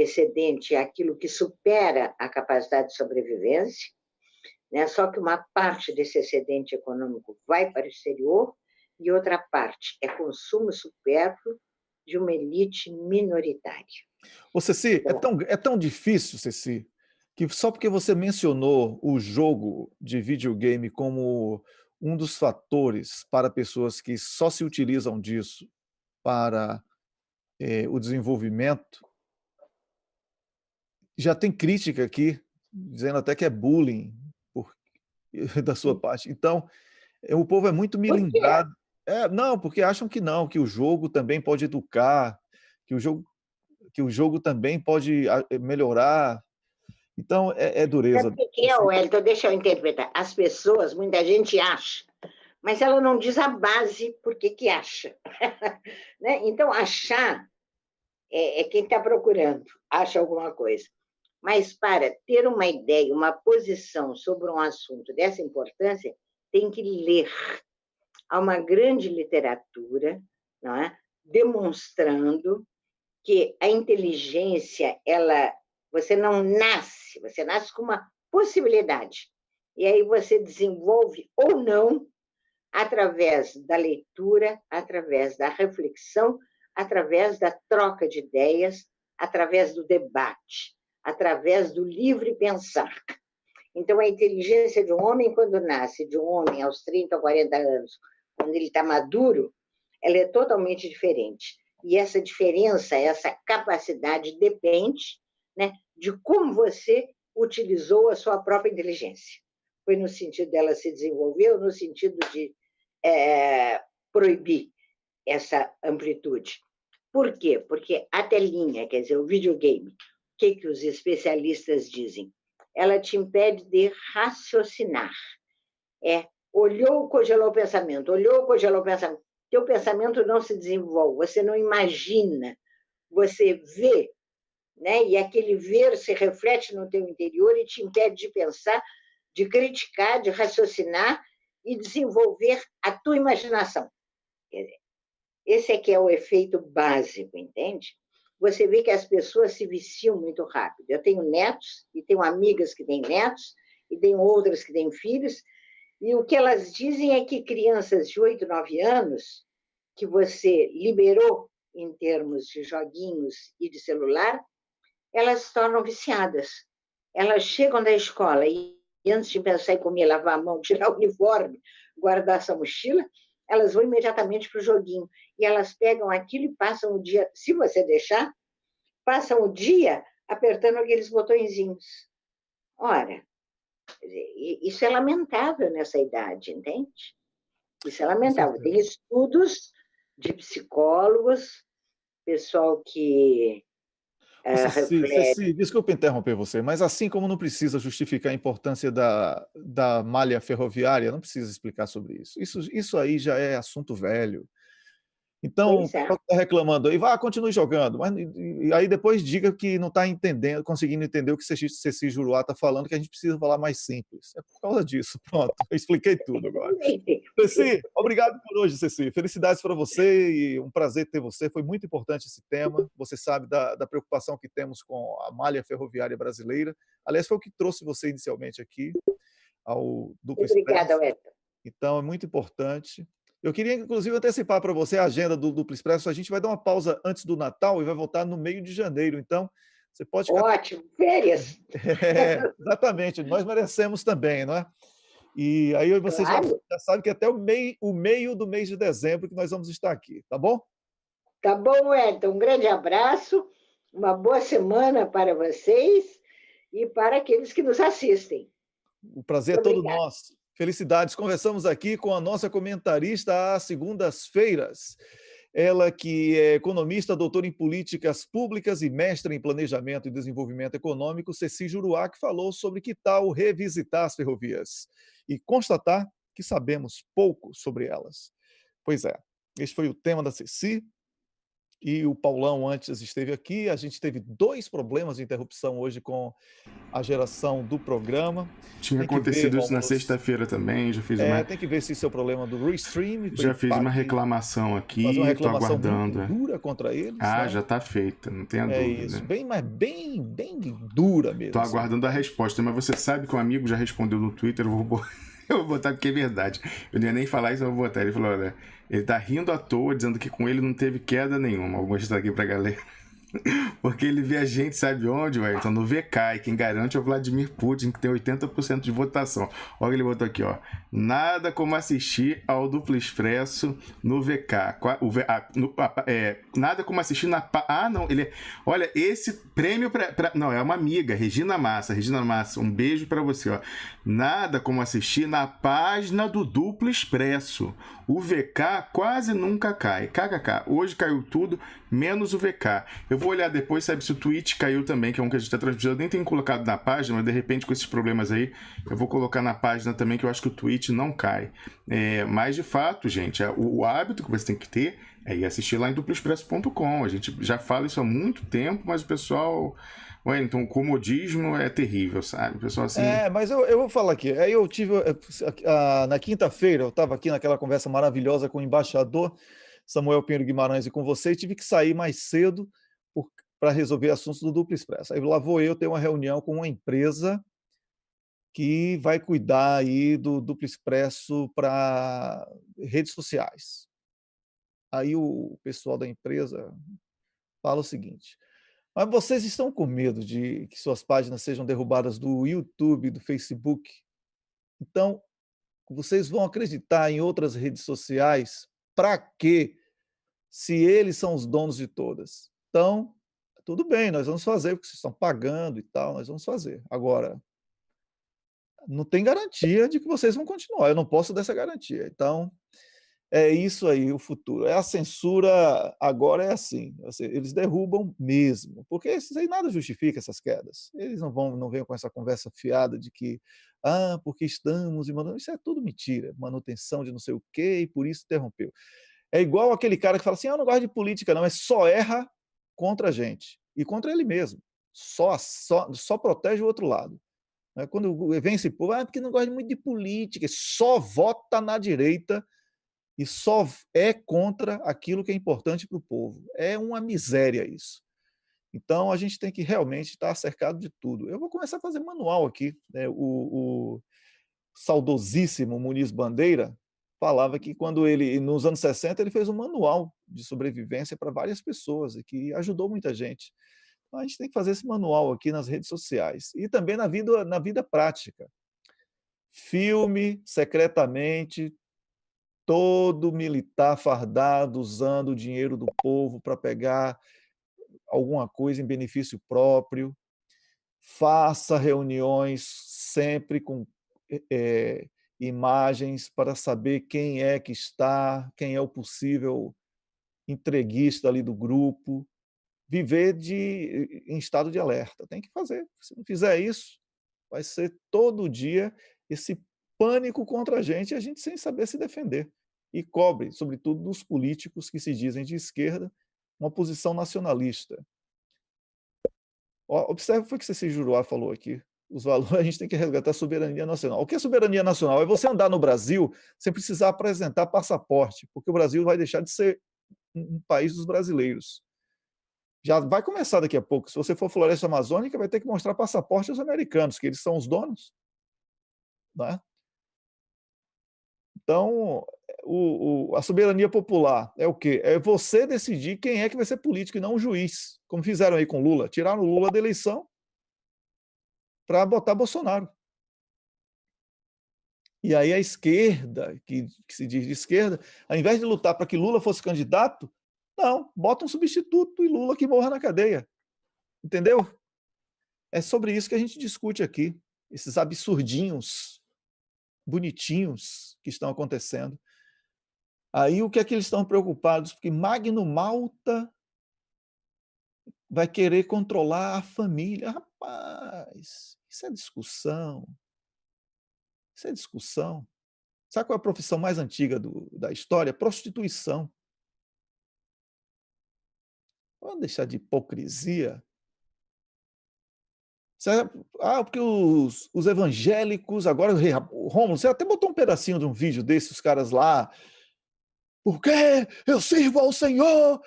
excedente é aquilo que supera a capacidade de sobrevivência, né? Só que uma parte desse excedente econômico vai para o exterior e outra parte é consumo supérfluo de uma elite minoritária. Ô, Ceci, Então, é tão difícil, Ceci, que só porque você mencionou o jogo de videogame como um dos fatores para pessoas que só se utilizam disso para o desenvolvimento, já tem crítica aqui, dizendo até que é bullying por, da sua parte. Então, o povo é muito por quê? milindrado. Não, porque acham que não, que o jogo também pode educar, que o jogo também pode melhorar. Então, é dureza. Sabe o que é, Wellington? Deixa eu interpretar. As pessoas, muita gente acha, mas ela não diz a base por que acha. Né? Então, achar é quem está procurando, acha alguma coisa. Mas para ter uma ideia, uma posição sobre um assunto dessa importância, tem que ler. Há uma grande literatura, não é? Demonstrando que a inteligência, você não nasce, você nasce com uma possibilidade. E aí você desenvolve ou não através da leitura, através da reflexão, através da troca de ideias, através do debate, através do livre pensar. Então, a inteligência de um homem, quando nasce de um homem aos 30 ou 40 anos, quando ele está maduro, ela é totalmente diferente. E essa diferença, essa capacidade depende, né, de como você utilizou a sua própria inteligência. Foi no sentido dela se desenvolver ou no sentido de proibir essa amplitude. Por quê? Porque a telinha, quer dizer, o videogame, o que os especialistas dizem? Ela te impede de raciocinar. Olhou, congelou o pensamento, olhou, congelou o pensamento. Teu pensamento não se desenvolve, você não imagina, você vê, né? E aquele ver se reflete no teu interior e te impede de pensar, de criticar, de raciocinar e desenvolver a tua imaginação. Esse é que é o efeito básico, entende? Você vê que as pessoas se viciam muito rápido. Eu tenho netos, e tenho amigas que têm netos, e tenho outras que têm filhos, e o que elas dizem é que crianças de 8, 9 anos, que você liberou em termos de joguinhos e de celular, elas se tornam viciadas. Elas chegam da escola e antes de pensar em comer, lavar a mão, tirar o uniforme, guardar essa mochila, elas vão imediatamente para o joguinho. E elas pegam aquilo e passam o dia, se você deixar, passam o dia apertando aqueles botõezinhos. Ora, isso é lamentável nessa idade, entende? Isso é Com lamentável. Tem certeza. estudos de psicólogos, pessoal que Ô, Ceci, reflete. Ceci, desculpa interromper você, mas assim como não precisa justificar a importância da malha ferroviária, não precisa explicar sobre isso. Isso aí já é assunto velho. Então, o Pois é. pessoal está reclamando aí, vá, continue jogando, mas e aí depois diga que não está entendendo, conseguindo entender o que Ceci Juruá está falando, que a gente precisa falar mais simples. É por causa disso, pronto, eu expliquei tudo agora. Ceci, obrigado por hoje, Ceci. Felicidades para você e um prazer ter você. Foi muito importante esse tema. Você sabe da preocupação que temos com a malha ferroviária brasileira. Aliás, foi o que trouxe você inicialmente aqui ao Duplo Obrigada, Expresso. Wellington. Então, é muito importante. Eu queria, inclusive, antecipar para você a agenda do Duplo Expresso. A gente vai dar uma pausa antes do Natal e vai voltar no meio de janeiro. Então, você pode ficar. Ótimo, férias. Exatamente, nós merecemos também, não é? E aí você já Claro. sabe que até o meio do mês de dezembro que nós vamos estar aqui, tá bom? Tá bom, Wellington. Um grande abraço, uma boa semana para vocês e para aqueles que nos assistem. O prazer é Muito todo obrigada. nosso. Felicidades. Conversamos aqui com a nossa comentarista às segundas-feiras. Ela que é economista, doutora em políticas públicas e mestre em planejamento e desenvolvimento econômico, Ceci Juruá, que falou sobre que tal revisitar as ferrovias e constatar que sabemos pouco sobre elas. Pois é, este foi o tema da Ceci. e o Paulão antes esteve aqui. A gente teve 2 problemas de interrupção hoje com a geração do programa. Tinha Tem que ver, acontecido isso na Rômulo, sexta-feira também, tem que ver se isso é o problema do Restream, já fiz uma e reclamação fazer uma aqui, tô reclamação muito aguardando. dura contra eles, Ah, né. já tá feita, não tenha É dúvida. isso, mas bem dura mesmo, Tô assim. aguardando a resposta, mas você sabe que um amigo já respondeu no Twitter, eu vou botar porque é verdade. Eu não ia nem falar isso, eu vou botar. Ele falou, olha, ele tá rindo à toa, dizendo que com ele não teve queda nenhuma. Vou mostrar aqui pra galera. Porque ele vê a gente, sabe onde, velho? Então no VK, e quem garante é o Vladimir Putin, que tem 80% de votação. Olha, ele botou aqui, ó. Nada como assistir ao Duplo Expresso no VK. Nada como assistir na... não, ele... Olha, esse prêmio pra... Não, é uma amiga, Regina Massa. Regina Massa, um beijo pra você, ó. Nada como assistir na página do Duplo Expresso. O VK quase nunca cai. KKK. Hoje caiu tudo, menos o VK. Eu vou olhar depois, sabe, se o Twitch caiu também, que é um que a gente está transmitindo. Eu nem tenho colocado na página, mas de repente com esses problemas aí, eu vou colocar na página também, que eu acho que o Twitch não cai. Mas de fato, gente, o hábito que você tem que ter é ir assistir lá em duploexpresso.com. A gente já fala isso há muito tempo, mas o pessoal... Ué, então o comodismo é terrível, sabe? O pessoal assim... Mas eu vou falar aqui. Aí eu tive, na quinta-feira, eu estava aqui naquela conversa maravilhosa com o embaixador Samuel Pinheiro Guimarães e com você, e tive que sair mais cedo para resolver assuntos do Duplo Expresso. Aí lá vou eu ter uma reunião com uma empresa que vai cuidar aí do Duplo Expresso para redes sociais. Aí o pessoal da empresa fala o seguinte: mas vocês estão com medo de que suas páginas sejam derrubadas do YouTube, do Facebook? Então, vocês vão acreditar em outras redes sociais para quê? Se eles são os donos de todas. Então, tudo bem, nós vamos fazer, porque vocês estão pagando e tal, nós vamos fazer. Agora, não tem garantia de que vocês vão continuar, eu não posso dar essa garantia. Então, é isso aí, o futuro. A censura agora é assim, eles derrubam mesmo, porque isso aí nada justifica essas quedas. Eles não venham com essa conversa fiada de que, porque estamos isso é tudo mentira, manutenção de não sei o quê, e por isso interrompeu. É igual aquele cara que fala assim: eu não gosto de política não, mas só erra contra a gente, e contra ele mesmo. Só protege o outro lado. Né? Quando vem esse povo, porque não gosta muito de política, só vota na direita e só é contra aquilo que é importante para o povo. É uma miséria isso. Então, a gente tem que realmente estar cercado de tudo. Eu vou começar a fazer manual aqui. Né? O saudosíssimo Muniz Bandeira falava que quando ele, nos anos 60, ele fez um manual de sobrevivência para várias pessoas e que ajudou muita gente. Então, a gente tem que fazer esse manual aqui nas redes sociais e também na vida prática. Filme secretamente todo militar fardado usando o dinheiro do povo para pegar alguma coisa em benefício próprio. Faça reuniões sempre com imagens para saber quem é que está, quem é o possível entreguista ali do grupo. Viver em estado de alerta. Tem que fazer. Se não fizer isso, vai ser todo dia esse pânico contra a gente sem saber se defender. E cobre, sobretudo, dos políticos que se dizem de esquerda, uma posição nacionalista. Observe o que Cecília Juruá falou aqui. Os valores, a gente tem que resgatar a soberania nacional. O que é soberania nacional? É você andar no Brasil sem precisar apresentar passaporte, porque o Brasil vai deixar de ser um país dos brasileiros. Já vai começar daqui a pouco. Se você for floresta amazônica, vai ter que mostrar passaporte aos americanos, que eles são os donos. Né? Então, a soberania popular é o quê? É você decidir quem é que vai ser político e não um juiz, como fizeram aí com Lula. Tiraram Lula da eleição para botar Bolsonaro. E aí a esquerda, que se diz de esquerda, ao invés de lutar para que Lula fosse candidato, não, bota um substituto e Lula que morra na cadeia. Entendeu? É sobre isso que a gente discute aqui, esses absurdinhos, bonitinhos que estão acontecendo. Aí o que é que eles estão preocupados? Porque Magno Malta vai querer controlar a família. Rapaz, isso é discussão. Isso é discussão. Sabe qual é a profissão mais antiga da história? Prostituição. Vamos deixar de hipocrisia. Porque os evangélicos agora, Rômulo, você até botou um pedacinho de um vídeo desses, os caras lá, porque eu sirvo ao Senhor,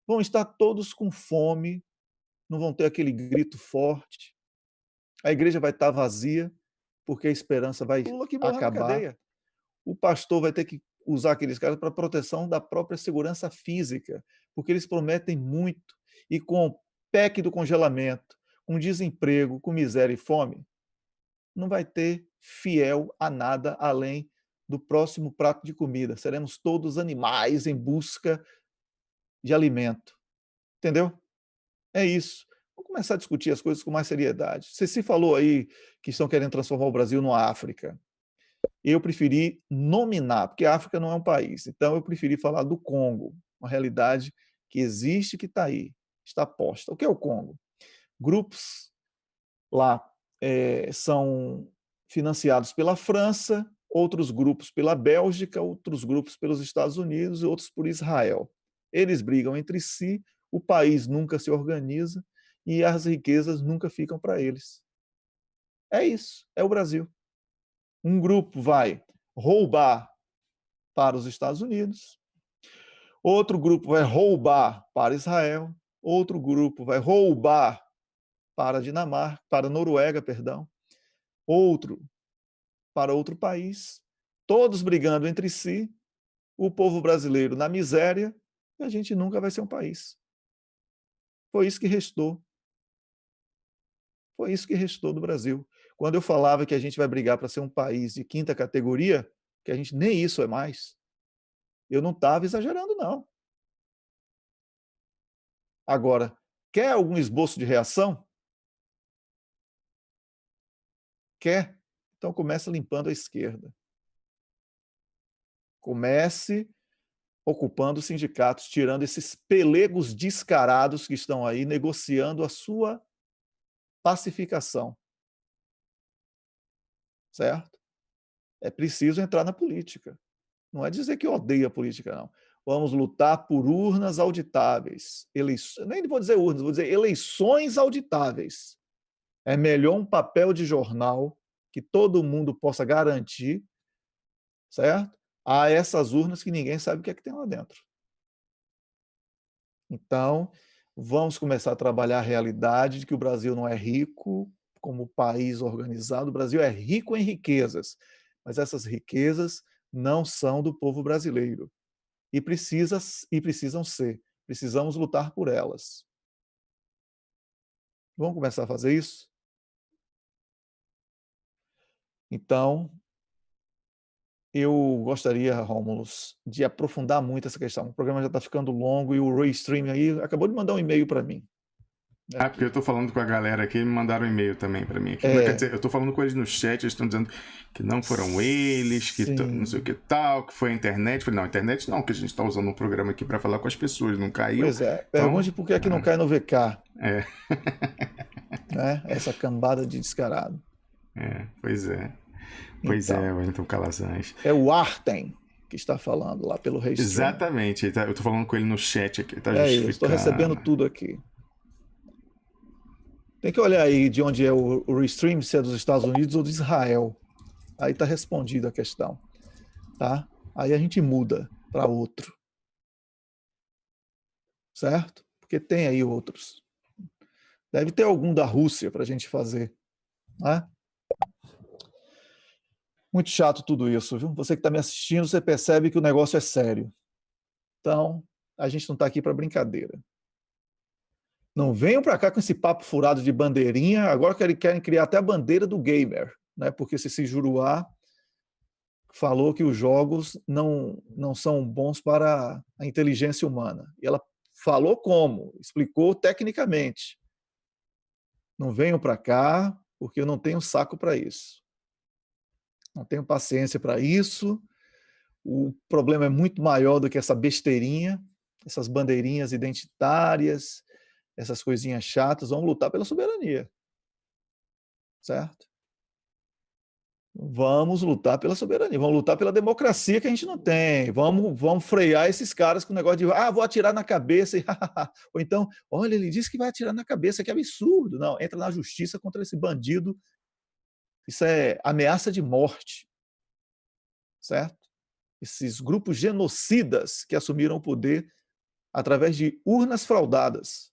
vão estar todos com fome, não vão ter aquele grito forte, a igreja vai estar vazia, porque a esperança vai acabar, o pastor vai ter que usar aqueles caras para proteção da própria segurança física, porque eles prometem muito, e com o PEC do congelamento, com desemprego, com miséria e fome, não vai ter fiel a nada além do próximo prato de comida. Seremos todos animais em busca de alimento. Entendeu? É isso. Vamos começar a discutir as coisas com mais seriedade. Você se falou aí que estão querendo transformar o Brasil numa África. Eu preferi nominar, porque a África não é um país. Então, eu preferi falar do Congo, uma realidade que existe, que está aí, está posta. O que é o Congo? Grupos lá são financiados pela França, outros grupos pela Bélgica, outros grupos pelos Estados Unidos e outros por Israel. Eles brigam entre si, o país nunca se organiza e as riquezas nunca ficam para eles. É isso, é o Brasil. Um grupo vai roubar para os Estados Unidos, outro grupo vai roubar para Israel, outro grupo vai roubar para a Dinamarca, para a Noruega, perdão, outro para outro país, todos brigando entre si, o povo brasileiro na miséria, e a gente nunca vai ser um país. Foi isso que restou. Foi isso que restou do Brasil. Quando eu falava que a gente vai brigar para ser um país de quinta categoria, que a gente nem isso é mais, eu não estava exagerando, não. Agora, quer algum esboço de reação? Quer? Então comece limpando a esquerda. Comece ocupando os sindicatos, tirando esses pelegos descarados que estão aí negociando a sua pacificação. Certo? É preciso entrar na política. Não é dizer que odeia a política, não. Vamos lutar por urnas auditáveis. Nem vou dizer urnas, vou dizer eleições auditáveis. É melhor um papel de jornal que todo mundo possa garantir, certo? A essas urnas que ninguém sabe o que é que tem lá dentro. Então, vamos começar a trabalhar a realidade de que o Brasil não é rico como país organizado, o Brasil é rico em riquezas, mas essas riquezas não são do povo brasileiro e precisam ser. Precisamos lutar por elas. Vamos começar a fazer isso? Então, eu gostaria, Rômulus, de aprofundar muito essa questão. O programa já está ficando longo e o Raystream aí acabou de mandar um e-mail para mim. Porque eu estou falando com a galera aqui, me mandaram um e-mail também para mim. Aqui. Quer dizer, eu estou falando com eles no chat, eles estão dizendo que não foram eles, que não sei o que tal, que foi a internet. Eu falei, não, a internet não, que a gente está usando um programa aqui para falar com as pessoas, não caiu. Pois é, pergunte por que é que não cai no VK. É. Né? Essa cambada de descarado. Pois é. Pois então, Wellington Calazans. É o Artem que está falando lá pelo Raystream. Exatamente, eu estou falando com ele no chat aqui. Tá eu estou recebendo tudo aqui. Tem que olhar aí de onde é o Raystream, se é dos Estados Unidos ou de Israel. Aí está respondida a questão. Tá? Aí a gente muda para outro. Certo? Porque tem aí outros. Deve ter algum da Rússia para a gente fazer. Né? Muito chato tudo isso, viu? Você que está me assistindo, você percebe que o negócio é sério. Então, a gente não está aqui para brincadeira. Não venham para cá com esse papo furado de bandeirinha, agora que eles querem criar até a bandeira do gamer, né? Porque esse Juruá falou que os jogos não são bons para a inteligência humana. E ela falou como, explicou tecnicamente. Não venham para cá, porque eu não tenho saco para isso. Não tenho paciência para isso. O problema é muito maior do que essa besteirinha, essas bandeirinhas identitárias, essas coisinhas chatas. Vamos lutar pela soberania. Certo? Vamos lutar pela soberania, vamos lutar pela democracia que a gente não tem, vamos frear esses caras com o negócio de vou atirar na cabeça, ou então, olha, ele disse que vai atirar na cabeça, que absurdo. Não, entra na justiça contra esse bandido, isso é ameaça de morte, certo? Esses grupos genocidas que assumiram o poder através de urnas fraudadas.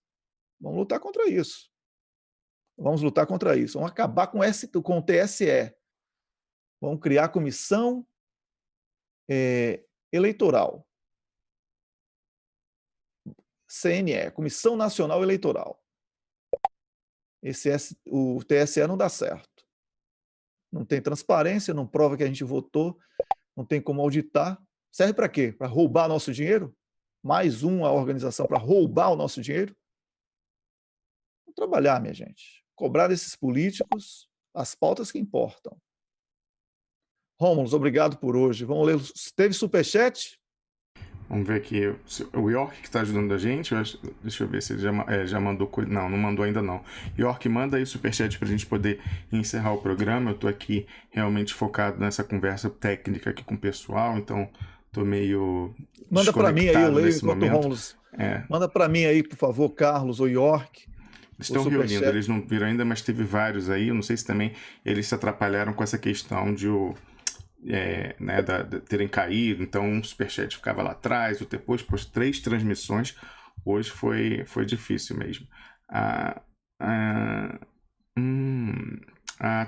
Vamos lutar contra isso. Vamos lutar contra isso. Vamos acabar com o TSE. Vamos criar a comissão eleitoral. CNE, Comissão Nacional Eleitoral. O TSE não dá certo. Não tem transparência, não prova que a gente votou, não tem como auditar. Serve para quê? Para roubar nosso dinheiro? Mais uma organização para roubar o nosso dinheiro? Vamos trabalhar, minha gente. Cobrar desses políticos as pautas que importam. Rômulo, obrigado por hoje. Vamos ler. Teve superchat? Vamos ver aqui. O York que está ajudando a gente. Deixa eu ver se ele já mandou. Não mandou ainda não. York, manda aí o superchat para a gente poder encerrar o programa. Eu estou aqui realmente focado nessa conversa técnica aqui com o pessoal, então estou meio. Manda para mim aí, eu leio enquanto o Rômulo. Manda para mim aí, por favor, Carlos ou York. Eles estão reunindo, eles não viram ainda, mas teve vários aí. Eu não sei se também eles se atrapalharam com essa questão de terem caído, então um superchat ficava lá atrás, o depois 3 transmissões. Hoje foi difícil mesmo.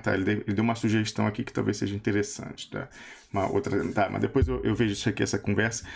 Tá, ele deu uma sugestão aqui que talvez seja interessante, tá? Mas depois eu vejo isso aqui, essa conversa,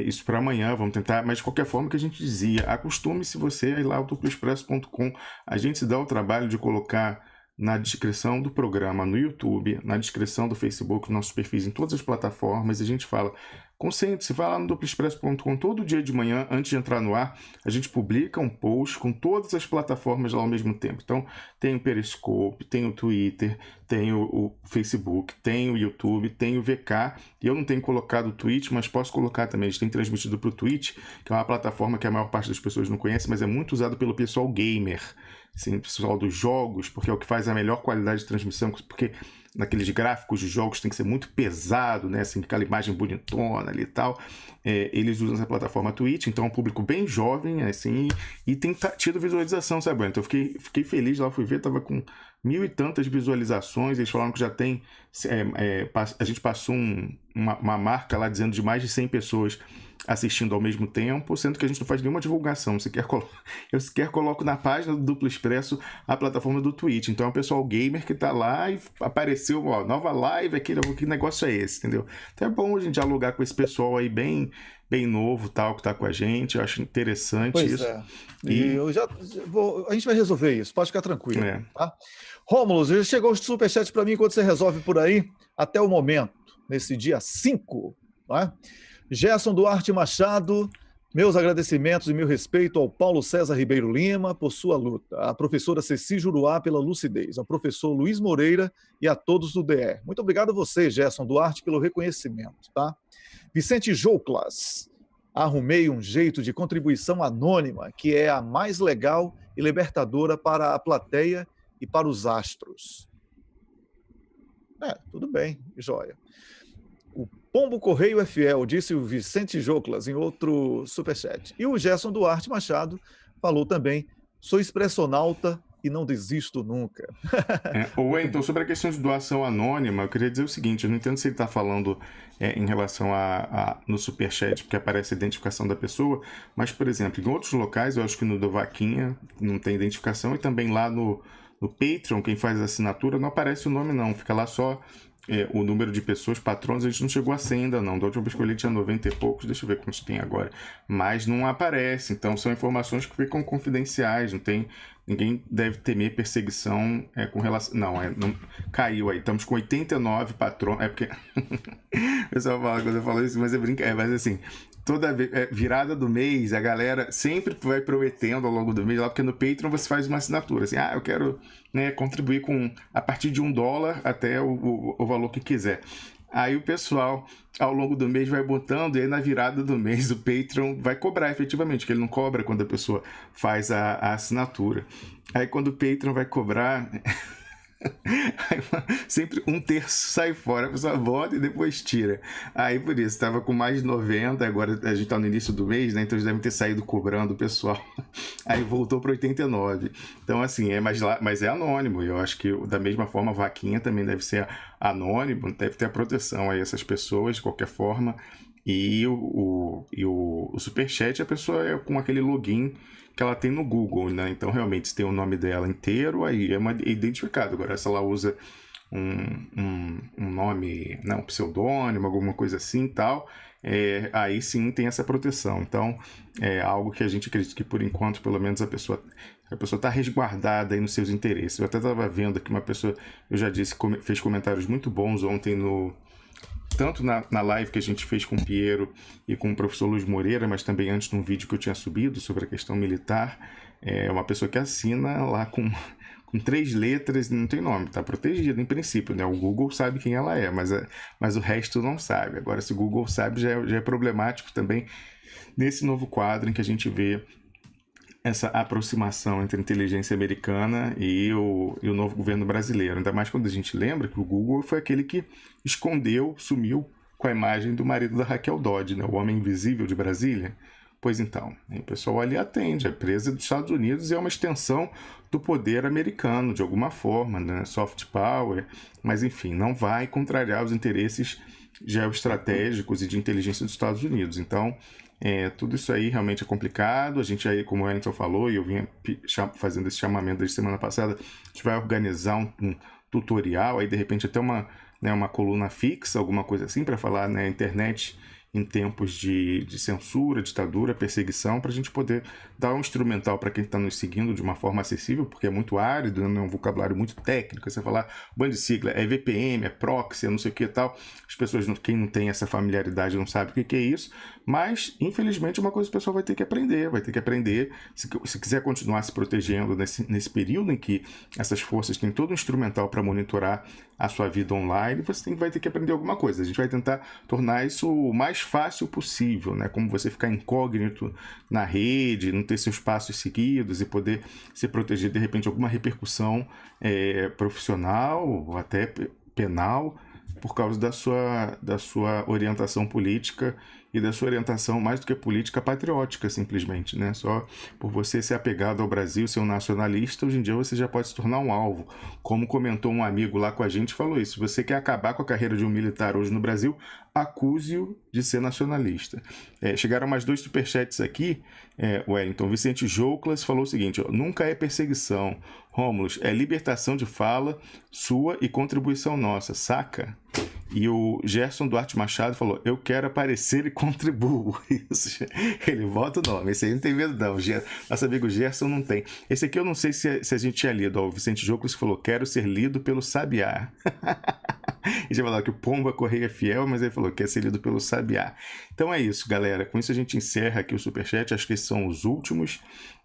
isso para amanhã, vamos tentar, mas de qualquer forma que a gente dizia, acostume-se você a ir lá ao duploexpresso.com, a gente se dá o trabalho de colocar na descrição do programa no YouTube, na descrição do Facebook, nossos perfis em todas as plataformas, e a gente fala, concentre-se, vai lá no duploexpresso.com todo dia de manhã, antes de entrar no ar, a gente publica um post com todas as plataformas lá ao mesmo tempo. Então, tem o Periscope, tem o Twitter, tem o Facebook, tem o YouTube, tem o VK, e eu não tenho colocado o Twitch, mas posso colocar também. A gente tem transmitido para o Twitch, que é uma plataforma que a maior parte das pessoas não conhece, mas é muito usado pelo pessoal gamer, assim, pessoal dos jogos, porque é o que faz a melhor qualidade de transmissão, porque naqueles gráficos de jogos tem que ser muito pesado, né, assim, aquela imagem bonitona ali e tal. Eles usam essa plataforma Twitch, então é um público bem jovem, assim, e tem tido visualização, sabe? Então eu fiquei feliz lá, fui ver, tava com 1.000 e tantas visualizações, eles falaram que já tem, a gente passou uma marca lá dizendo de mais de 100 pessoas assistindo ao mesmo tempo, sendo que a gente não faz nenhuma divulgação. Eu sequer coloco na página do Duplo Expresso a plataforma do Twitch. Então é o pessoal gamer que tá lá e apareceu, nova live aqui, que negócio é esse, entendeu? Então é bom a gente dialogar com esse pessoal aí bem novo, tal, que tá com a gente. Eu acho interessante isso. E a gente vai resolver isso, pode ficar tranquilo. Tá? Rômulo, já chegou o superchat para mim enquanto você resolve por aí, até o momento, nesse dia 5, não é? Gerson Duarte Machado, meus agradecimentos e meu respeito ao Paulo César Ribeiro Lima por sua luta, à professora Ceci Juruá pela lucidez, ao professor Luiz Moreira e a todos do DR. Muito obrigado a você, Gerson Duarte, pelo reconhecimento. Tá? Vicente Jouclas, arrumei um jeito de contribuição anônima que é a mais legal e libertadora para a plateia e para os astros. Tudo bem, joia. O Pombo Correio é fiel, disse o Vicente Jouclas em outro superchat. E o Gerson Duarte Machado falou também, sou expressionauta e não desisto nunca. Então, sobre a questão de doação anônima, eu queria dizer o seguinte, eu não entendo se ele está falando em relação no superchat, porque aparece a identificação da pessoa, mas, por exemplo, em outros locais, eu acho que no do Vaquinha não tem identificação, e também lá no Patreon, quem faz a assinatura, não aparece o nome não, fica lá só o número de pessoas, patronos, a gente não chegou a 100 ainda não, da última vez que eu li tinha 90 e poucos, deixa eu ver quantos tem agora, mas não aparece, então são informações que ficam confidenciais, não tem, ninguém deve temer perseguição com relação, não, caiu aí, estamos com 89 patronos, porque o pessoal fala quando eu falo isso, mas mas assim, toda virada do mês, a galera sempre vai prometendo ao longo do mês, lá porque no Patreon você faz uma assinatura, assim, eu quero contribuir a partir de $1 até o valor que quiser. Aí o pessoal, ao longo do mês, vai botando, e aí na virada do mês o Patreon vai cobrar efetivamente, que ele não cobra quando a pessoa faz a assinatura. Aí quando o Patreon vai cobrar... Aí, sempre um terço sai fora, a pessoa volta e depois tira. Aí por isso, estava com mais de 90, agora a gente está no início do mês, né? Então eles devem ter saído cobrando o pessoal. Aí voltou para 89. Então, assim, mas é anônimo. Eu acho que da mesma forma a vaquinha também deve ser anônimo, deve ter a proteção a essas pessoas de qualquer forma. E o Superchat, a pessoa é com aquele login que ela tem no Google, né? Então, realmente, se tem o nome dela inteiro, aí é identificado. Agora, se ela usa um nome, né, um pseudônimo, alguma coisa assim e tal, aí sim tem essa proteção. Então, é algo que a gente acredita que, por enquanto, pelo menos a pessoa está resguardada aí nos seus interesses. Eu até estava vendo que uma pessoa, eu já disse, fez comentários muito bons ontem tanto na live que a gente fez com o Piero e com o professor Luiz Moreira, mas também antes num vídeo que eu tinha subido sobre a questão militar, uma pessoa que assina lá com 3 letras e não tem nome, está protegida em princípio, né? O Google sabe quem ela é, mas o resto não sabe. Agora, se o Google sabe, já é problemático também nesse novo quadro em que a gente vê essa aproximação entre a inteligência americana e o novo governo brasileiro. Ainda mais quando a gente lembra que o Google foi aquele que escondeu, sumiu com a imagem do marido da Raquel Dodge, né? O homem invisível de Brasília. Pois então, o pessoal ali atende, a empresa dos Estados Unidos é uma extensão do poder americano, de alguma forma, né? Soft power, mas enfim, não vai contrariar os interesses geoestratégicos e de inteligência dos Estados Unidos. Então, tudo isso aí realmente é complicado. A gente aí, como o Wellington falou, e eu vinha fazendo esse chamamento desde semana passada, a gente vai organizar um tutorial, aí de repente até uma coluna fixa, alguma coisa assim, para falar na internet em tempos de censura, ditadura, perseguição, para a gente poder dar um instrumental para quem está nos seguindo de uma forma acessível, porque é muito árido, né? É um vocabulário muito técnico. Você falar bando de sigla, é VPN, é proxy, é não sei o que e tal. As pessoas, quem não tem essa familiaridade, não sabe o que é isso, mas infelizmente é uma coisa que o pessoal vai ter que aprender, se quiser continuar se protegendo nesse período em que essas forças têm todo um instrumental para monitorar a sua vida online, você vai ter que aprender alguma coisa. A gente vai tentar tornar isso o mais fácil possível, né? Como você ficar incógnito na rede, não ter seus passos seguidos e poder se proteger de repente de alguma repercussão profissional ou até penal por causa da sua orientação política e da sua orientação mais do que política patriótica, simplesmente, né? Só por você ser apegado ao Brasil, ser um nacionalista, hoje em dia você já pode se tornar um alvo. Como comentou um amigo lá com a gente, falou isso: se você quer acabar com a carreira de um militar hoje no Brasil, acuse-o de ser nacionalista. Chegaram mais 2 superchats aqui, Wellington. Vicente Jouclas falou o seguinte: nunca é perseguição, Rômulus, é libertação de fala sua e contribuição nossa, saca? E o Gerson Duarte Machado falou: eu quero aparecer e contribuo. Isso. Ele bota o nome. Esse aí não tem medo, não. Nosso amigo Gerson não tem. Esse aqui eu não sei se a gente tinha lido. O Vicente Jouclas falou: quero ser lido pelo Sabiá. Ele já falou que o Pomba Correia é fiel, mas ele falou que quer ser lido pelo Sabiá. Então é isso, galera. Com isso a gente encerra aqui o Superchat. Acho que esses são os últimos.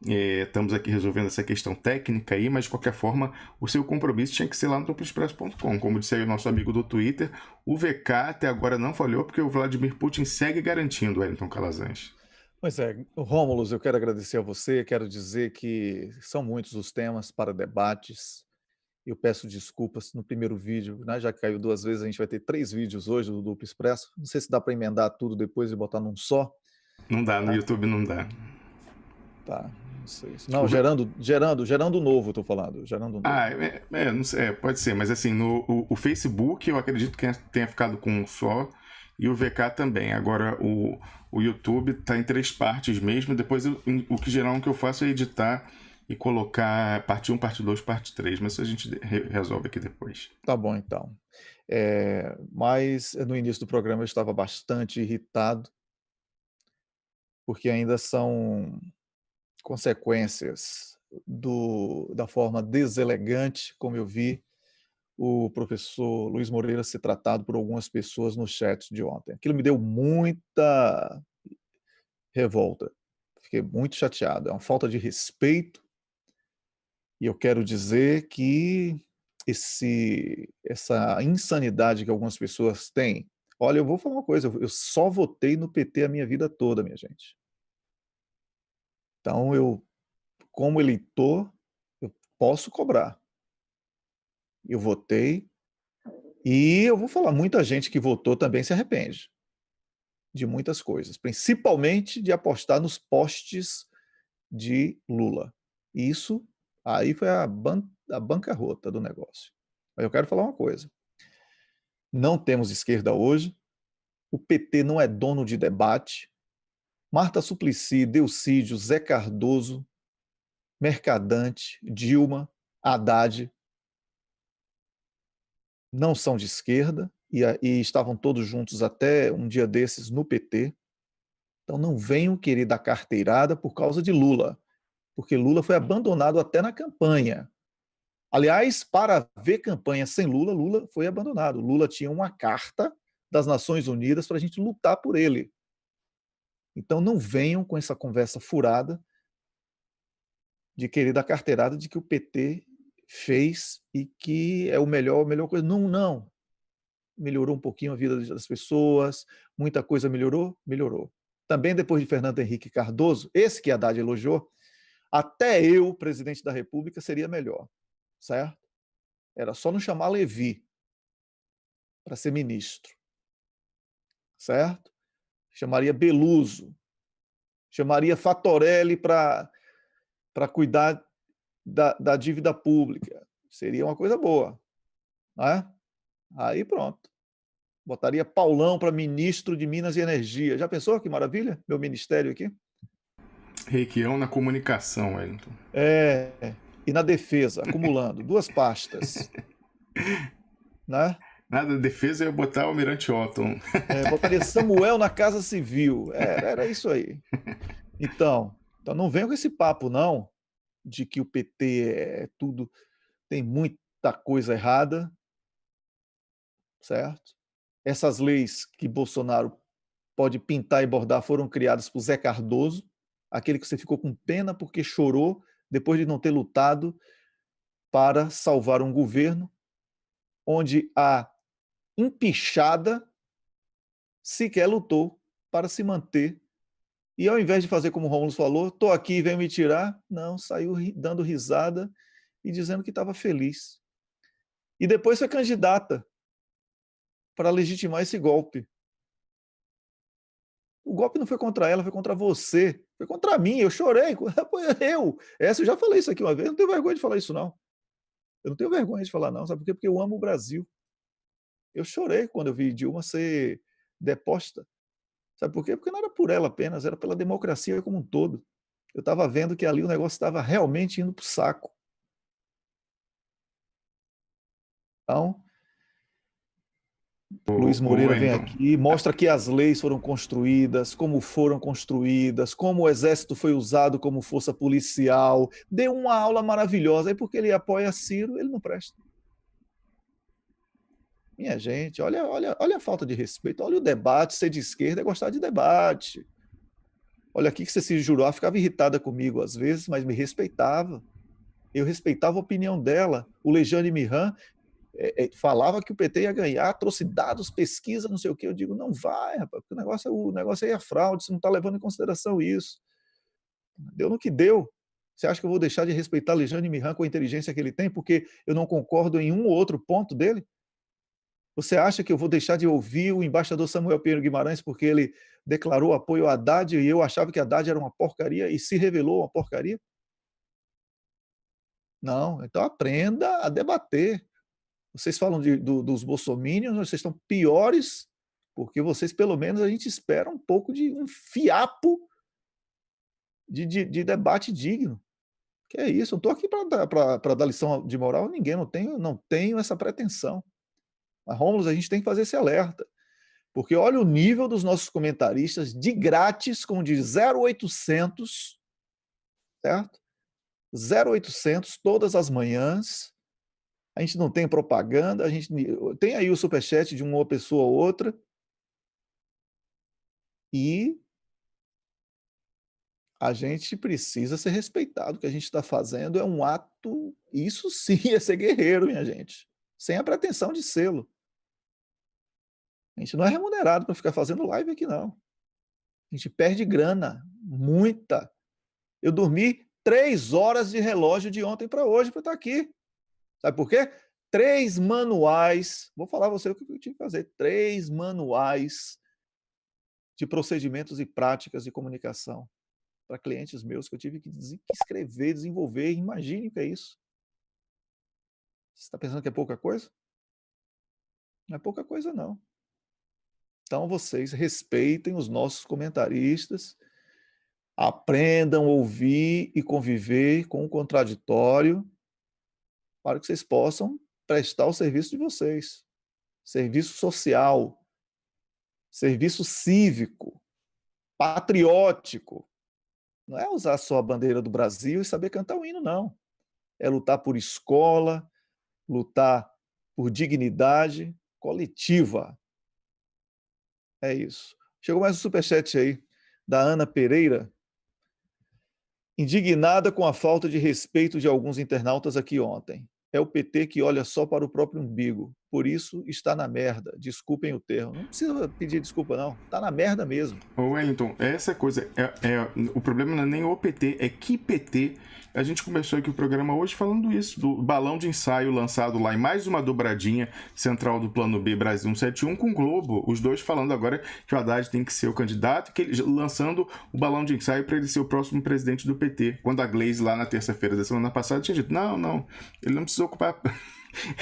Estamos aqui resolvendo essa questão técnica aí, mas de qualquer forma, o seu compromisso tinha que ser lá no topoexpresso.com. Como disse aí o nosso amigo do Twitter, o VK até agora não falhou, porque o Vladimir Putin segue garantindo, Wellington Calazans. Pois é, Rômulus, eu quero agradecer a você, quero dizer que são muitos os temas para debates. Eu peço desculpas no primeiro vídeo, né? Já caiu 2 vezes, a gente vai ter 3 vídeos hoje do Duplo Expresso. Não sei se dá para emendar tudo depois e botar num só. Não dá, no YouTube não dá. Tá, não sei. Não, gerando novo, estou falando. Gerando novo. Não sei, pode ser, mas assim, o Facebook eu acredito que tenha ficado com um só, e o VK também. Agora o YouTube está em 3 partes mesmo. Depois o que eu faço é editar e colocar parte 1, parte 2, parte 3, mas isso a gente resolve aqui depois. Tá bom, então. Mas no início do programa eu estava bastante irritado, porque ainda são consequências da forma deselegante como eu vi o professor Luiz Moreira ser tratado por algumas pessoas no chat de ontem. Aquilo me deu muita revolta. Fiquei muito chateado. É uma falta de respeito. E eu quero dizer que essa insanidade que algumas pessoas têm. Olha, eu vou falar uma coisa, eu só votei no PT a minha vida toda, minha gente. Então, como eleitor, eu posso cobrar. Eu votei e eu vou falar, muita gente que votou também se arrepende de muitas coisas, principalmente de apostar nos postes de Lula. Isso aí foi a bancarrota do negócio. Mas eu quero falar uma coisa. Não temos esquerda hoje, o PT não é dono de debate, Marta Suplicy, Delcídio, Zé Cardoso, Mercadante, Dilma, Haddad não são de esquerda e estavam todos juntos até um dia desses no PT. Então não venham querer dar carteirada por causa de Lula, porque Lula foi abandonado até na campanha. Aliás, para ver campanha sem Lula, Lula foi abandonado. Lula tinha uma carta das Nações Unidas para a gente lutar por ele. Então não venham com essa conversa furada de querer dar carteirada de que o PT fez e que é a melhor coisa. Não, não. Melhorou um pouquinho a vida das pessoas, muita coisa melhorou? Melhorou. Também depois de Fernando Henrique Cardoso, esse que a Haddad elogiou, até eu, presidente da República, seria melhor, certo? Era só não chamar Levi para ser ministro, certo? Chamaria Beluso, chamaria Fatorelli para cuidar da dívida pública. Seria uma coisa boa, né? Aí pronto. Botaria Paulão para ministro de Minas e Energia. Já pensou que maravilha? Meu ministério aqui. Requião na comunicação, Wellington. E na defesa, acumulando 2 pastas. Né? Nada, defesa eu ia botar o Almirante Otto. Botaria Samuel na Casa Civil. Era isso aí. Então não venha com esse papo, não, de que o PT é tudo, tem muita coisa errada, certo? Essas leis que Bolsonaro pode pintar e bordar foram criadas por Zé Cardoso, aquele que você ficou com pena porque chorou depois de não ter lutado para salvar um governo onde a empichada sequer lutou para se manter. E ao invés de fazer como o Rômulo falou, estou aqui, vem me tirar, não, saiu dando risada e dizendo que estava feliz. E depois foi candidata para legitimar esse golpe. O golpe não foi contra ela, foi contra você. Foi contra mim, eu chorei. Eu já falei isso aqui uma vez, eu não tenho vergonha de falar isso, não. Eu não tenho vergonha de falar, não. Sabe por quê? Porque eu amo o Brasil. Eu chorei quando eu vi Dilma ser deposta. Sabe por quê? Porque não era por ela apenas, era pela democracia como um todo. Eu estava vendo que ali o negócio estava realmente indo para o saco. Então, Luiz Moreira vem aqui, mostra que as leis foram construídas, como o Exército foi usado como força policial, deu uma aula maravilhosa. Aí porque ele apoia Ciro, ele não presta. Minha gente, olha a falta de respeito, olha o debate, ser de esquerda é gostar de debate. Olha aqui que você se jurou, ficava irritada comigo às vezes, mas me respeitava. Eu respeitava a opinião dela. O Lejane Mihan falava que o PT ia ganhar, trouxe dados, pesquisa, não sei o quê. Eu digo, não vai, rapaz, porque o negócio aí é fraude, você não está levando em consideração isso. Deu no que deu. Você acha que eu vou deixar de respeitar Lejane Mihan com a inteligência que ele tem, porque eu não concordo em um ou outro ponto dele? Você acha que eu vou deixar de ouvir o embaixador Samuel Pinheiro Guimarães porque ele declarou apoio a Haddad e eu achava que Haddad era uma porcaria e se revelou uma porcaria? Não, então aprenda a debater. Vocês falam dos bolsominions, vocês estão piores, porque vocês, pelo menos, a gente espera um pouco de um fiapo de debate digno. Que é isso, eu não estou aqui para dar lição de moral a ninguém, não tenho essa pretensão. Mas, Rômulo, a gente tem que fazer esse alerta. Porque olha o nível dos nossos comentaristas de grátis, como de 0800, certo? 0800 todas as manhãs. A gente não tem propaganda, a gente tem aí o superchat de uma pessoa ou outra. E a gente precisa ser respeitado. O que a gente está fazendo é um ato, isso sim é ser guerreiro, minha gente. Sem a pretensão de sê-lo. A gente não é remunerado para ficar fazendo live aqui, não. A gente perde grana, muita. Eu dormi 3 horas de relógio de ontem para hoje para estar aqui. Sabe por quê? 3 manuais, vou falar a você o que eu tive que fazer, 3 manuais de procedimentos e práticas de comunicação para clientes meus que eu tive que escrever, desenvolver. Imagine o que é isso. Você está pensando que é pouca coisa? Não é pouca coisa, não. Então, vocês respeitem os nossos comentaristas, aprendam a ouvir e conviver com o contraditório para que vocês possam prestar o serviço de vocês. Serviço social, serviço cívico, patriótico. Não é usar só a bandeira do Brasil e saber cantar o hino, não. É lutar por escola, lutar por dignidade coletiva. É isso. Chegou mais um superchat aí, da Ana Pereira. Indignada com a falta de respeito de alguns internautas aqui ontem. É o PT que olha só para o próprio umbigo. Por isso está na merda. Desculpem o termo. Não precisa pedir desculpa, não. Está na merda mesmo. Ô Wellington, essa coisa, o problema não é nem o PT, é que PT. A gente começou aqui o programa hoje falando isso, do balão de ensaio lançado lá em mais uma dobradinha central do Plano B Brasil 171 com o Globo. Os dois falando agora que o Haddad tem que ser o candidato, que ele, lançando o balão de ensaio para ele ser o próximo presidente do PT. Quando a Gleisi lá na terça-feira da semana passada tinha dito, não, ele não precisa ocupar...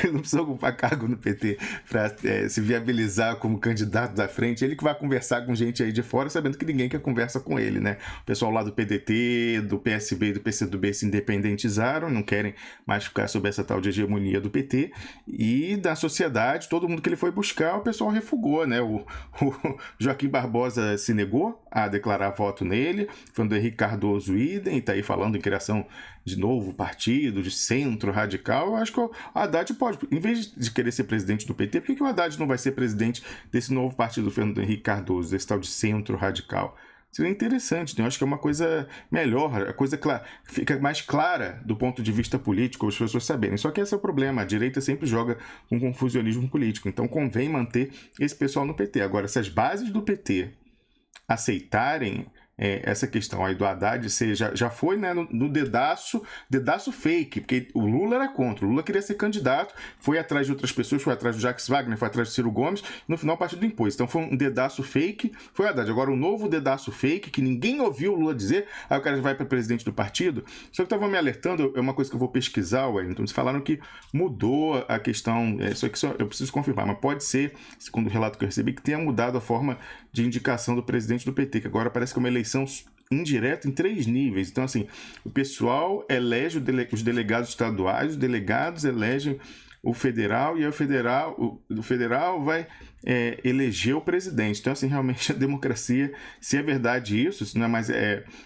Ele não precisa ocupar cargo no PT para se viabilizar como candidato da frente. Ele que vai conversar com gente aí de fora, sabendo que ninguém quer conversa com ele, né? O pessoal lá do PDT, do PSB e do PCdoB se independentizaram, não querem mais ficar sob essa tal de hegemonia do PT. E da sociedade, todo mundo que ele foi buscar, o pessoal refugou, né? O Joaquim Barbosa se negou a declarar voto nele, foi do Henrique Cardoso idem, e tá aí falando em criação de novo partido, de centro radical. Eu acho que o Haddad pode, em vez de querer ser presidente do PT, por que o Haddad não vai ser presidente desse novo partido do Fernando Henrique Cardoso, desse tal de centro radical? Seria interessante, né? Eu acho que é uma coisa melhor, a coisa fica mais clara do ponto de vista político, as pessoas saberem. Só que esse é o problema, a direita sempre joga com confusionismo político, então convém manter esse pessoal no PT. Agora, se as bases do PT aceitarem essa questão aí do Haddad, já foi, né, no dedaço fake, porque o Lula era contra, o Lula queria ser candidato, foi atrás de outras pessoas, foi atrás do Jacques Wagner, foi atrás do Ciro Gomes, no final o partido impôs. Então foi um dedaço fake, foi o Haddad. Agora um novo dedaço fake, que ninguém ouviu o Lula dizer, aí o cara vai para presidente do partido. Só que estavam me alertando, é uma coisa que eu vou pesquisar, Wellington, eles falaram que mudou a questão, isso aqui eu preciso confirmar, mas pode ser, segundo o relato que eu recebi, que tenha mudado a forma de indicação do presidente do PT, que agora parece que é uma eleição indireta em 3 níveis. Então, assim, o pessoal elege os delegados estaduais, os delegados elegem o federal, e aí o federal vai eleger o presidente. Então, assim, realmente a democracia, se é verdade isso, se não é mais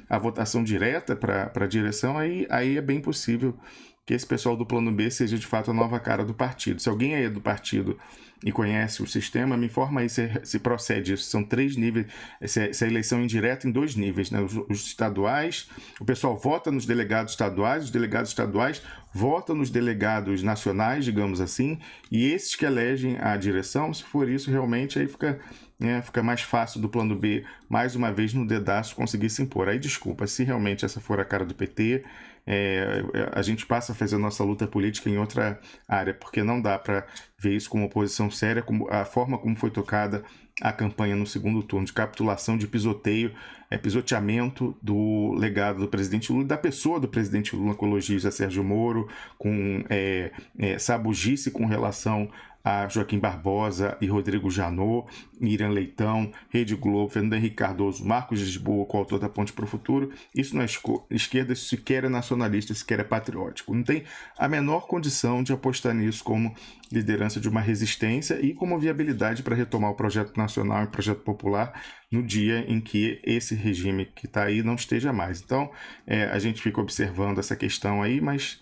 a votação direta para a direção, aí é bem possível que esse pessoal do Plano B seja de fato a nova cara do partido. Se alguém é do partido e conhece o sistema, me informa aí se procede isso. São 3 níveis, essa eleição indireta em 2 níveis, né? Os estaduais, o pessoal vota nos delegados estaduais, os delegados estaduais votam nos delegados nacionais, digamos assim, e esses que elegem a direção, se for isso, realmente aí fica mais fácil do Plano B, mais uma vez no dedaço, conseguir se impor. Aí, desculpa, se realmente essa for a cara do PT, a gente passa a fazer a nossa luta política em outra área, porque não dá para ver isso como oposição séria, como a forma como foi tocada a campanha no segundo turno, de capitulação, de pisoteio, pisoteamento do legado do presidente Lula, da pessoa do presidente Lula, com elogios a Sérgio Moro, com sabugice com relação a Joaquim Barbosa e Rodrigo Janot, Miriam Leitão, Rede Globo, Fernando Henrique Cardoso, Marcos Lisboa, coautor da Ponte para o Futuro. Isso não é esquerda, isso sequer é nacionalista, sequer é patriótico. Não tem a menor condição de apostar nisso como liderança de uma resistência e como viabilidade para retomar o projeto nacional e o projeto popular no dia em que esse regime que está aí não esteja mais. Então, a gente fica observando essa questão aí, mas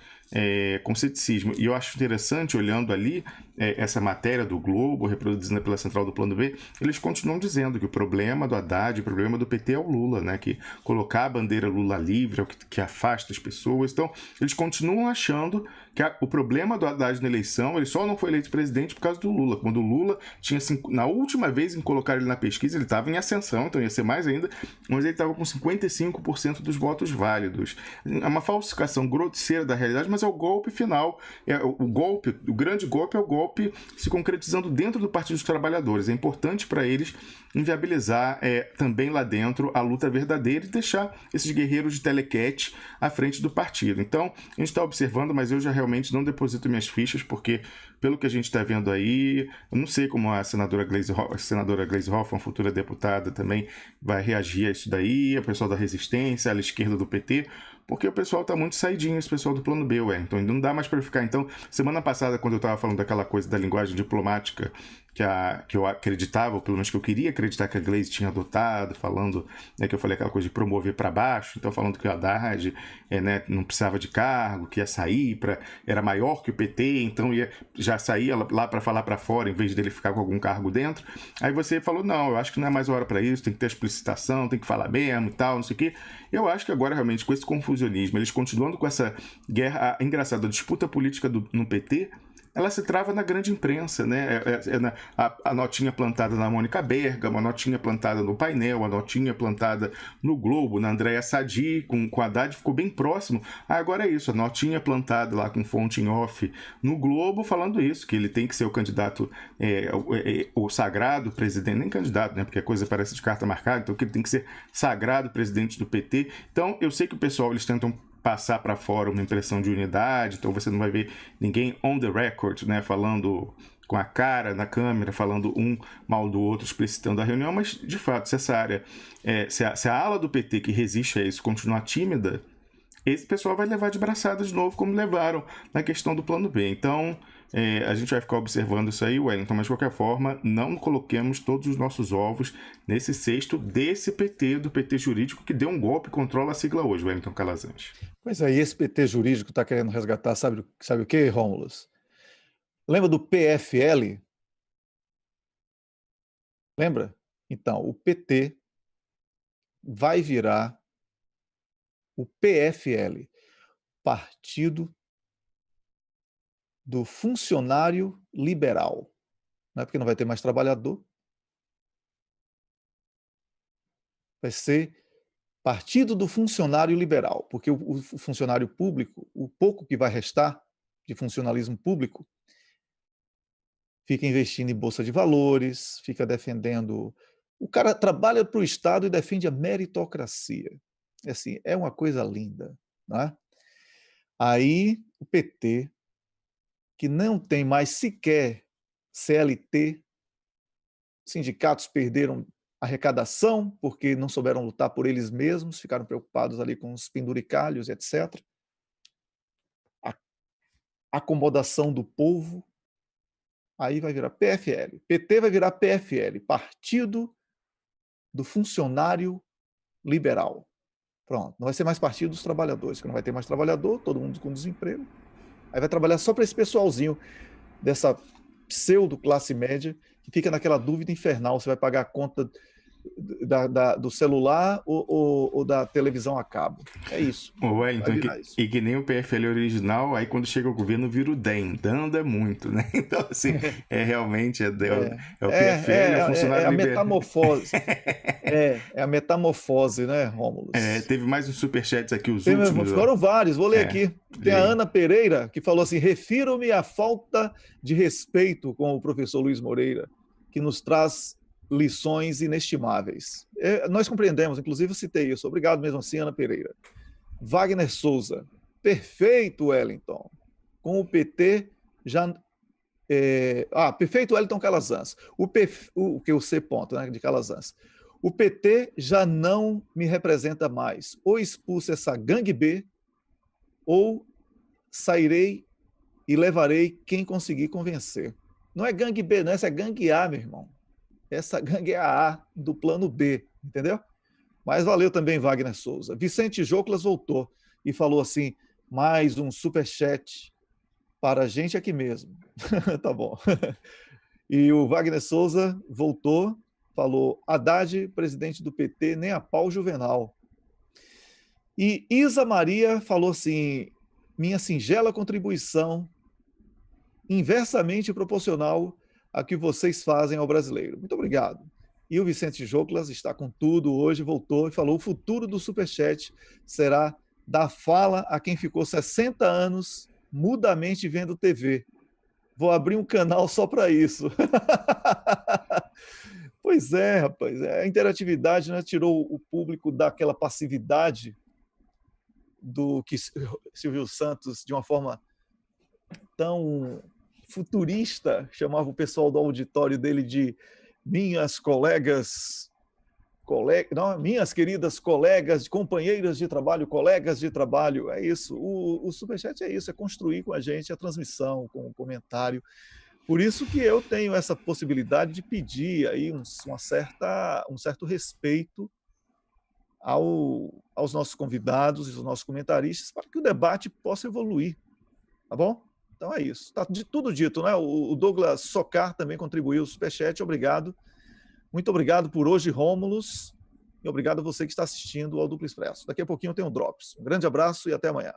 com ceticismo. E eu acho interessante, olhando ali essa matéria do Globo, reproduzida pela Central do Plano B, eles continuam dizendo que o problema do Haddad, o problema do PT é o Lula, né? Que colocar a bandeira Lula livre é o que afasta as pessoas. Então, eles continuam achando que o problema do Haddad na eleição, ele só não foi eleito presidente por causa do Lula. Quando o Lula tinha, na última vez em colocar ele na pesquisa, ele estava em ascensão, então ia ser mais ainda, mas ele estava com 55% dos votos válidos. É uma falsificação grosseira da realidade, mas mas é o golpe final. O grande golpe é o golpe se concretizando dentro do Partido dos Trabalhadores. É importante para eles inviabilizar também lá dentro a luta verdadeira e deixar esses guerreiros de telequete à frente do partido. Então, a gente está observando, mas eu já realmente não deposito minhas fichas, porque pelo que a gente está vendo aí, eu não sei como a senadora Gleisi Hoffmann, futura deputada, também vai reagir a isso daí, a pessoal da Resistência, a esquerda do PT, porque o pessoal está muito saidinho, esse pessoal do Plano B, então não dá mais para ficar. Então, semana passada, quando eu estava falando daquela coisa da linguagem diplomática que eu acreditava, ou pelo menos que eu queria acreditar que a Gleisi tinha adotado, falando, que eu falei aquela coisa de promover para baixo, então falando que o Haddad não precisava de cargo, que ia sair, era maior que o PT, então já saía lá para falar para fora, em vez dele ficar com algum cargo dentro. Aí você falou, não, eu acho que não é mais hora para isso, tem que ter explicitação, tem que falar mesmo e tal, não sei o quê. Eu acho que agora, realmente, com esse confusionismo, eles continuando com essa guerra, engraçado, a disputa política no PT, ela se trava na grande imprensa, né? A notinha plantada na Mônica Bergamo, a notinha plantada no Painel, a notinha plantada no Globo, na Andréa Sadi, com a Haddad, ficou bem próximo. Agora é isso, a notinha plantada lá com fonte em off no Globo, falando isso, que ele tem que ser o candidato, o sagrado presidente, nem candidato, né? Porque a coisa parece de carta marcada, então que ele tem que ser sagrado presidente do PT. Então, eu sei que o pessoal, eles tentam passar para fora uma impressão de unidade, então você não vai ver ninguém on the record, né, falando com a cara na câmera, falando um mal do outro, explicitando a reunião, mas, de fato, se essa área, se a ala do PT que resiste a isso continuar tímida, esse pessoal vai levar de braçada de novo, como levaram na questão do Plano B. Então, a gente vai ficar observando isso aí, Wellington, mas de qualquer forma, não coloquemos todos os nossos ovos nesse cesto desse PT, do PT jurídico, que deu um golpe e controla a sigla hoje, Wellington Calazans. Pois é, e esse PT jurídico está querendo resgatar, sabe o que, Rômulus? Lembra do PFL? Lembra? Então, o PT vai virar o PFL, Partido do Funcionário Liberal. Não é porque não vai ter mais trabalhador. Vai ser Partido do Funcionário Liberal, porque o funcionário público, o pouco que vai restar de funcionalismo público, fica investindo em bolsa de valores, fica defendendo... O cara trabalha para o Estado e defende a meritocracia. Assim, é uma coisa linda, não é? Aí o PT, que não tem mais sequer CLT, sindicatos perderam arrecadação porque não souberam lutar por eles mesmos, ficaram preocupados ali com os penduricalhos, etc. A acomodação do povo, aí vai virar PFL. PT vai virar PFL, Partido do Funcionário Liberal. Pronto, não vai ser mais Partido dos Trabalhadores, porque não vai ter mais trabalhador, todo mundo com desemprego. Aí vai trabalhar só para esse pessoalzinho dessa pseudo-classe média que fica naquela dúvida infernal, se vai pagar a conta do celular ou da televisão a cabo. É isso. Wellington, e que nem o PFL original, aí quando chega o governo vira o DEM, danda muito, né? Então, assim, realmente o PFL, é o funcionário é a metamorfose. É a metamorfose, né, Rômulus? Teve mais uns superchats aqui, os últimos. Foram vários, vou ler aqui. Tem a Ana Pereira, que falou assim: refiro-me à falta de respeito com o professor Luiz Moreira, que nos traz lições inestimáveis. Nós compreendemos, inclusive eu citei isso. Obrigado mesmo assim, Ana Pereira. Wagner Souza. Perfeito, Wellington. Com o PT já... perfeito, Wellington Calazans. O que eu sei ponto, né, de Calazans. O PT já não me representa mais. Ou expulso essa gangue B, ou sairei e levarei quem conseguir convencer. Não é gangue B, não, essa é gangue A, meu irmão. Essa gangue é a A do plano B, entendeu? Mas valeu também, Wagner Souza. Vicente Joclas voltou e falou assim, mais um superchat para a gente aqui mesmo. Tá bom. E o Wagner Souza voltou, falou, Haddad, presidente do PT, nem a pau Juvenal. E Isa Maria falou assim, minha singela contribuição inversamente proporcional a que vocês fazem ao brasileiro. Muito obrigado. E o Vicente Joclas está com tudo hoje, voltou e falou, o futuro do Superchat será dá fala a quem ficou 60 anos mudamente vendo TV. Vou abrir um canal só para isso. Pois é, rapaz. A interatividade, né, tirou o público daquela passividade do que Silvio Santos, de uma forma tão futurista, chamava o pessoal do auditório dele de minhas colegas, não, minhas queridas colegas, companheiras de trabalho, colegas de trabalho. É isso. O Superchat é isso, é construir com a gente a transmissão, com o comentário. Por isso que eu tenho essa possibilidade de pedir aí um certo respeito aos nossos convidados e aos nossos comentaristas para que o debate possa evoluir. Tá bom? Então é isso. Está de tudo dito, né? O Douglas Socar também contribuiu, o Superchat, obrigado. Muito obrigado por hoje, Rômulus, e obrigado a você que está assistindo ao Duplo Expresso. Daqui a pouquinho tem um Drops. Um grande abraço e até amanhã.